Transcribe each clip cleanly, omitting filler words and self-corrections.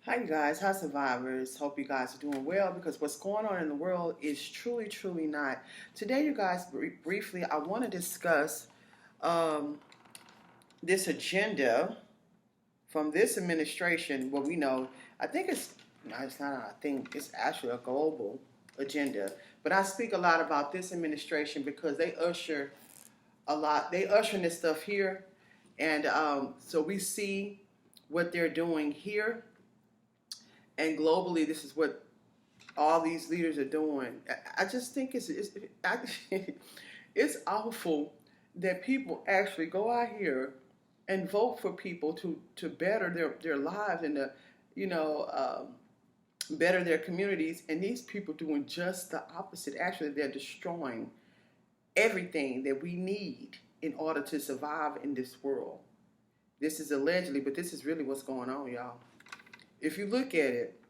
Hi, you guys. Hi, survivors. Hope you guys are doing well because what's going on in the world is truly, truly not. Today, you guys, briefly, I want to discuss um, this agenda from this administration. What we know, I think no, it's not. I think it's actually a global agenda. But I speak a lot about this administration because they usher a lot. They usher this stuff here, and so we see what they're doing here, and globally, this is what all these leaders are doing. I just think it's awful that people actually go out here and vote for people to better their lives and to, you know, better their communities. And these people doing just the opposite. Actually, they're destroying everything that we need in order to survive in this world. This is allegedly, but this is really what's going on, y'all. If you look at it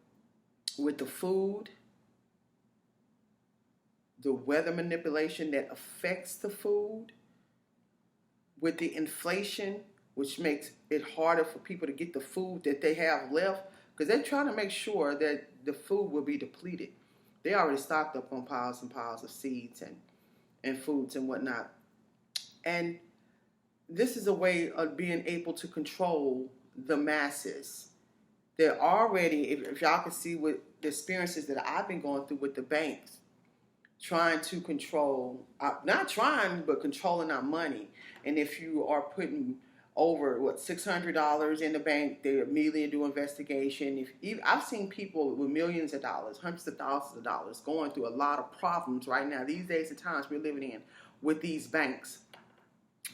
with the food, the weather manipulation that affects the food, with the inflation, which makes it harder for people to get the food that they have left, because they're trying to make sure that the food will be depleted. They already stocked up on piles and piles of seeds and foods and whatnot. And this is a way of being able to control the masses. They're already, if y'all can see what the experiences that I've been going through with the banks, trying to control, not trying, but controlling our money. And if you are putting over $600 in the bank, they immediately do investigation. I've seen people with millions of dollars, hundreds of thousands of dollars, going through a lot of problems right now. These days and times we're living in with these banks.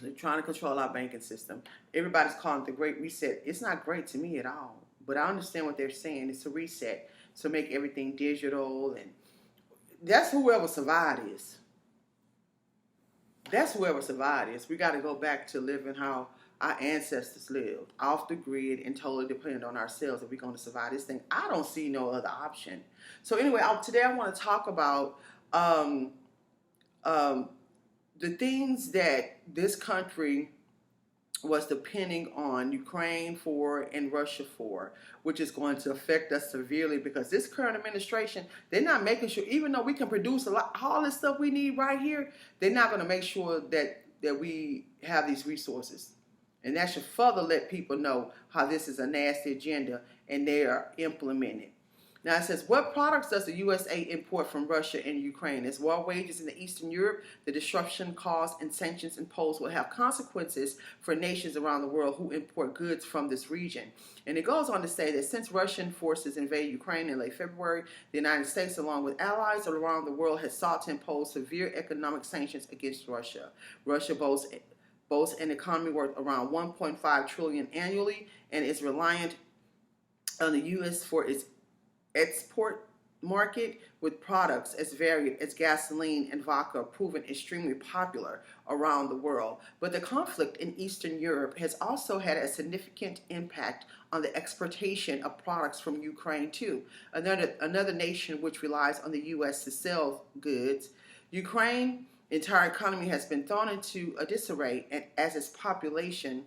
They're trying to control our banking system. Everybody's calling it the Great Reset. It's not great to me at all, but I understand what they're saying. It's a reset to make everything digital, and that's whoever survived is. That's whoever survived is. We got to go back to living how our ancestors lived, off the grid and totally dependent on ourselves if we're going to survive this thing. I don't see no other option. So anyway, today I want to talk about um, the things that this country was depending on Ukraine for and Russia for, which is going to affect us severely because this current administration, they're not making sure, even though we can produce all this stuff we need right here, they're not going to make sure that we have these resources. And that should further let people know how this is a nasty agenda and they are implementing it. Now it says, what products does the USA import from Russia and Ukraine? As war wages in the Eastern Europe, the disruption caused and sanctions imposed will have consequences for nations around the world who import goods from this region. And it goes on to say that since Russian forces invaded Ukraine in late February, the United States, along with allies around the world, has sought to impose severe economic sanctions against Russia. Russia boasts an economy worth around $1.5 trillion annually and is reliant on the U.S. for its export market, with products as varied as gasoline and vodka proven extremely popular around the world. But the conflict in Eastern Europe has also had a significant impact on the exportation of products from Ukraine too, another nation which relies on the U.S. to sell goods. Ukraine's entire economy has been thrown into a disarray as its population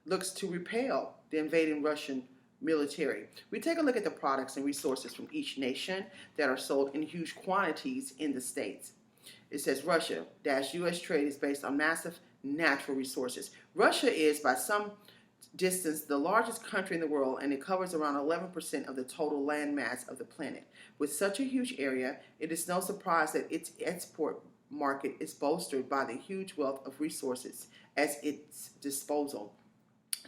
looks to repel the invading Russian military. We take a look at the products and resources from each nation that are sold in huge quantities in the States. It says Russia-U.S. trade is based on massive natural resources. Russia is, by some distance, the largest country in the world, and it covers around 11% of the total land mass of the planet. With such a huge area, it is no surprise that its export market is bolstered by the huge wealth of resources at its disposal.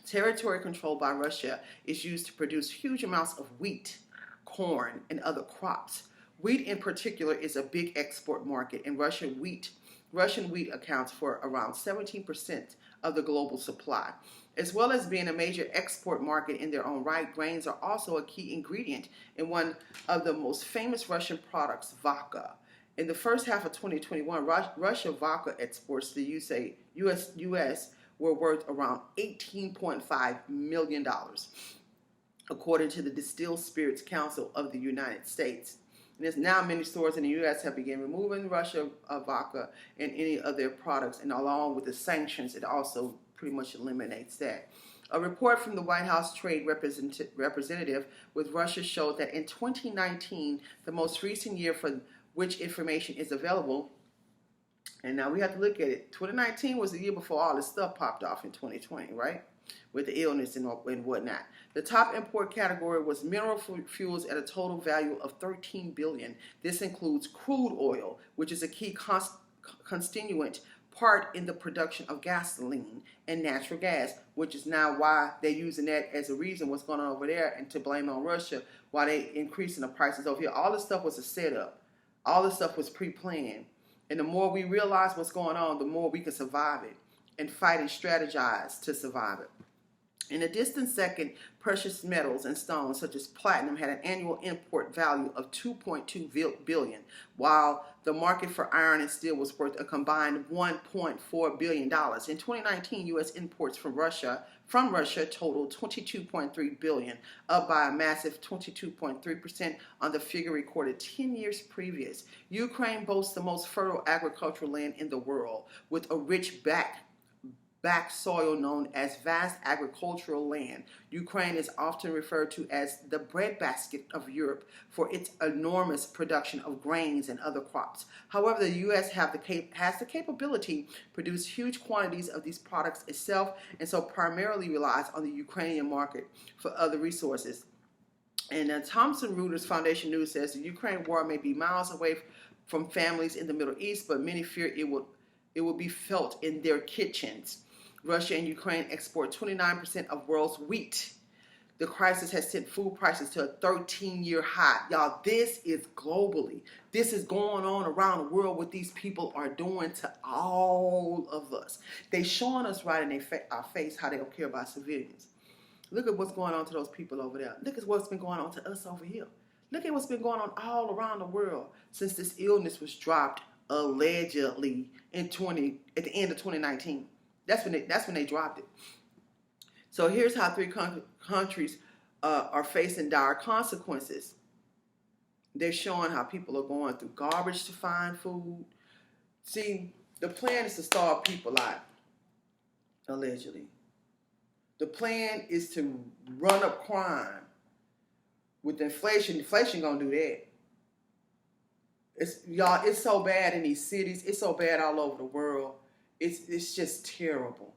Territory controlled by Russia is used to produce huge amounts of wheat, corn, and other crops. Wheat in particular is a big export market, and Russian wheat accounts for around 17% of the global supply. As well as being a major export market in their own right, grains are also a key ingredient in one of the most famous Russian products, vodka. In the first half of 2021, Russia vodka exports to the U.S. were worth around $18.5 million, according to the Distilled Spirits Council of the United States. And there's now many stores in the U.S. have begun removing Russia vodka and any of their products, and along with the sanctions, it also pretty much eliminates that. A report from the White House Trade Representative with Russia showed that in 2019, the most recent year for which information is available, and now we have to look at it. 2019 was the year before all this stuff popped off in 2020, right? With the illness and whatnot. The top import category was mineral fuels at a total value of $13 billion. This includes crude oil, which is a key constituent part in the production of gasoline, and natural gas, which is now why they're using that as a reason what's going on over there and to blame on Russia why they increasing the prices over here. All this stuff was a setup. All this stuff was pre-planned. And the more we realize what's going on, the more we can survive it and fight and strategize to survive it. In a distant second, precious metals and stones such as platinum had an annual import value of $2.2 billion, while the market for iron and steel was worth a combined $1.4 billion. In 2019, U.S. imports from Russia totaled $22.3 billion, up by a massive 22.3% on the figure recorded 10 years previous. Ukraine boasts the most fertile agricultural land in the world, with a rich back soil known as vast agricultural land. Ukraine is often referred to as the breadbasket of Europe for its enormous production of grains and other crops. However, the U.S. has the capability to produce huge quantities of these products itself, and so primarily relies on the Ukrainian market for other resources. And Thomson Reuters Foundation News says the Ukraine war may be miles away from families in the Middle East, but many fear it will be felt in their kitchens. Russia and Ukraine export 29% of world's wheat. The crisis has sent food prices to a 13-year high. Y'all, this is globally. This is going on around the world, what these people are doing to all of us. They showing us right in our face how they don't care about civilians. Look at what's going on to those people over there. Look at what's been going on to us over here. Look at what's been going on all around the world since this illness was dropped allegedly at the end of 2019. That's when they dropped it. So here's how 3 countries are facing dire consequences. They're showing how people are going through garbage to find food. See, the plan is to starve people out, allegedly. The plan is to run up crime. With inflation gonna do that. It's so bad in these cities. It's so bad all over the world. It's just terrible.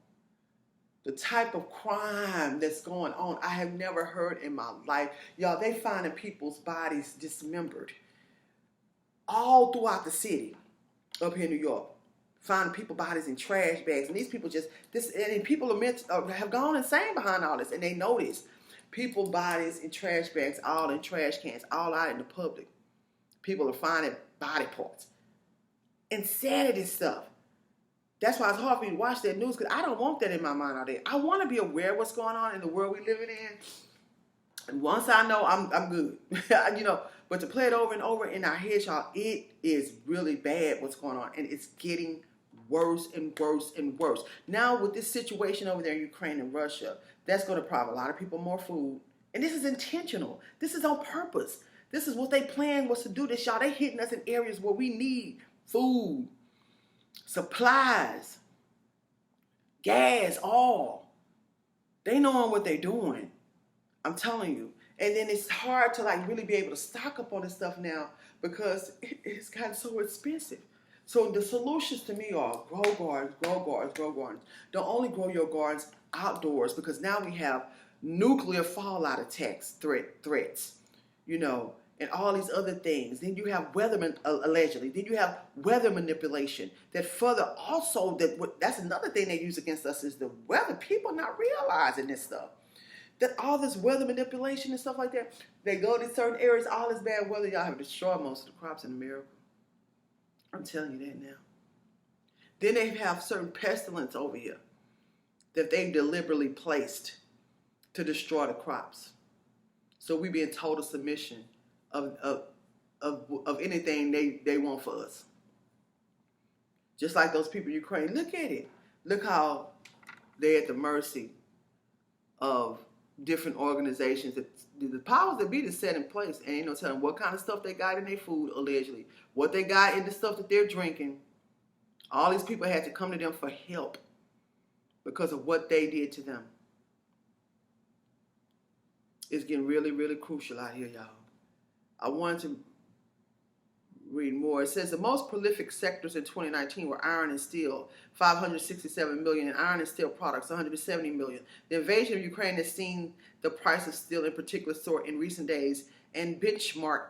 The type of crime that's going on, I have never heard in my life. Y'all, they finding people's bodies dismembered all throughout the city up here in New York. Finding people's bodies in trash bags. And these people people have gone insane behind all this. And they notice people's bodies in trash bags, all in trash cans, all out in the public. People are finding body parts. Insanity stuff. That's why it's hard for me to watch that news, because I don't want that in my mind all day. I want to be aware of what's going on in the world we living in. And once I know, I'm good. But to play it over and over in our heads, y'all, it is really bad what's going on. And it's getting worse and worse and worse. Now with this situation over there in Ukraine and Russia, that's going to provide a lot of people more food. And this is intentional. This is on purpose. This is what they planned was to do this, y'all. They hitting us in areas where we need food, supplies, gas, all. They knowing what they're doing. I'm telling you. And then it's hard to really be able to stock up on this stuff now because it's gotten so expensive. So the solutions to me are grow gardens, grow gardens, grow gardens. Don't only grow your gardens outdoors, because now we have nuclear fallout attacks, threats, and all these other things. Then you have allegedly. Then you have weather manipulation. That further also, that's another thing they use against us is the weather. People not realizing this stuff. That all this weather manipulation and stuff like that, they go to certain areas, all this bad weather, y'all have destroyed most of the crops in America. I'm telling you that now. Then they have certain pestilence over here that they deliberately placed to destroy the crops. So we be in total submission of anything they want for us. Just like those people in Ukraine. Look at it. Look how they're at the mercy of different organizations. The powers that be to set in place, and ain't no telling what kind of stuff they got in their food, allegedly. What they got in the stuff that they're drinking. All these people had to come to them for help because of what they did to them. It's getting really, really crucial out here, y'all. I wanted to read more. It says the most prolific sectors in 2019 were iron and steel, 567 million, and iron and steel products, 170 million. The invasion of Ukraine has seen the price of steel in particular soar in recent days, and benchmark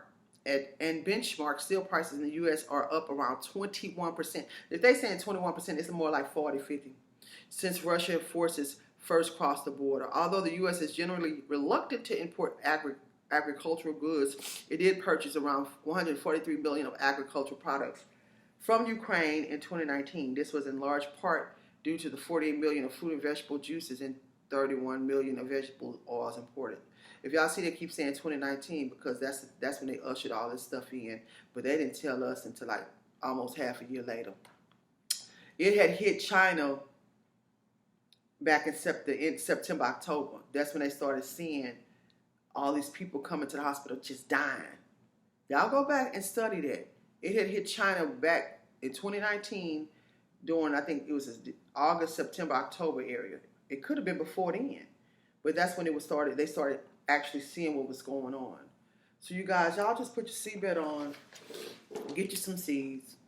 steel prices in the U.S. are up around 21%. If they saying 21%, it's more like 40, 50. Since Russia forces first crossed the border. Although the U.S. is generally reluctant to import agricultural goods, it did purchase around 143 million of agricultural products from Ukraine in 2019. This was in large part due to the 48 million of fruit and vegetable juices and 31 million of vegetable oils imported. If y'all see, they keep saying 2019 because that's when they ushered all this stuff in, but they didn't tell us until like almost half a year later. It had hit China back in September, October. That's when they started seeing all these people coming to the hospital just dying. Y'all go back and study that. It had hit China back in 2019 during, I think it was August, September, October area. It could have been before then, but that's when it started. They started actually seeing what was going on. So you guys, y'all just put your seatbelt on, get you some seeds,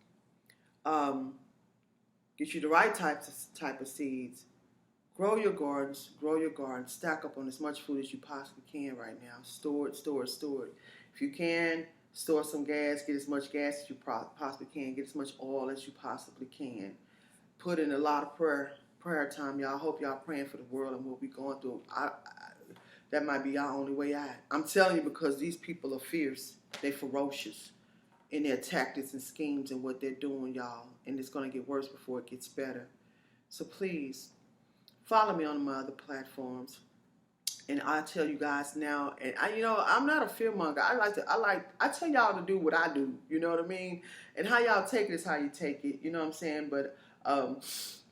get you the right type of seeds. Grow your gardens, stack up on as much food as you possibly can right now. Store it. If you can, store some gas, get as much gas as you possibly can, get as much oil as you possibly can. Put in a lot of prayer time, y'all. I hope y'all praying for the world and what we're going through. That might be our only way out. I'm telling you, because these people are fierce. They're ferocious in their tactics and schemes and what they're doing, y'all. And it's going to get worse before it gets better. So please, follow me on my other platforms, and I tell you guys now. And I'm not a fearmonger. I tell y'all to do what I do. You know what I mean? And how y'all take it is how you take it. You know what I'm saying? But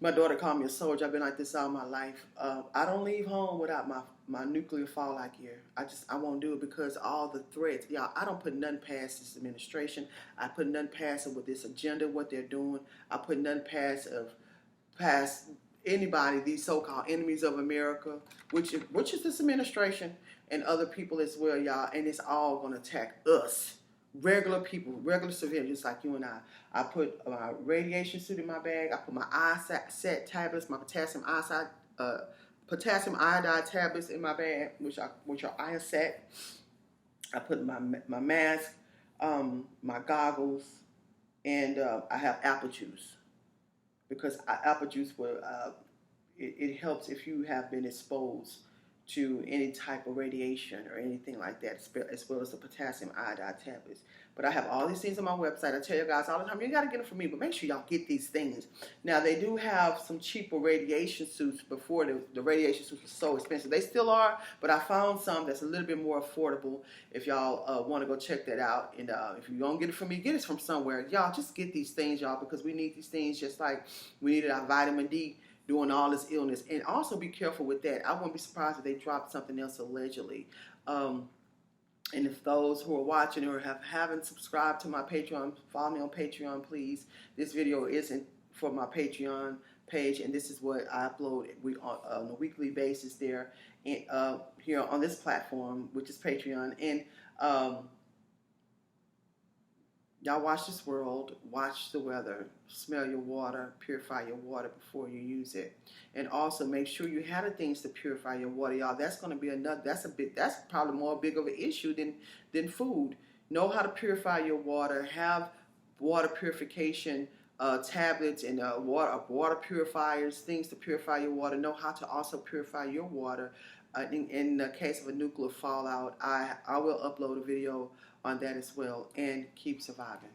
my daughter called me a soldier. I've been like this all my life. I don't leave home without my nuclear fallout gear. I won't do it because all the threats. Y'all, I don't put nothing past this administration. I put nothing past it with this agenda, what they're doing. I put nothing past anybody, these so-called enemies of America, which is this administration and other people as well, y'all. And it's all going to attack us, regular people, regular civilians like you and I. I put my radiation suit in my bag. I put my ISAT tablets, my potassium iodide tablets in my bag, which are ISAT. I put my mask, my goggles, and I have apple juice. Because apple juice it helps if you have been exposed to any type of radiation or anything like that, as well as the potassium iodide tablets. But I have all these things on my website. I tell you guys all the time, you got to get them from me, but make sure y'all get these things. Now, they do have some cheaper radiation suits. Before the radiation suits were so expensive. They still are, but I found some that's a little bit more affordable if y'all want to go check that out. And if you don't get it from me, get it from somewhere. Y'all, just get these things, y'all, because we need these things just like we needed our vitamin D during all this illness. And also be careful with that. I wouldn't be surprised if they dropped something else allegedly. And if those who are watching or haven't subscribed to my Patreon, follow me on Patreon, please. This video isn't for my Patreon page, and this is what I upload on a weekly basis there, and, here on this platform, which is Patreon. And y'all watch this world, watch the weather, smell your water, purify your water before you use it. And also make sure you have the things to purify your water, y'all. That's going to be that's probably more big of an issue than food. Know how to purify your water, have water purification tablets and water purifiers, things to purify your water. Know how to also purify your water. In the case of a nuclear fallout, I will upload a video on that as well. And keep surviving.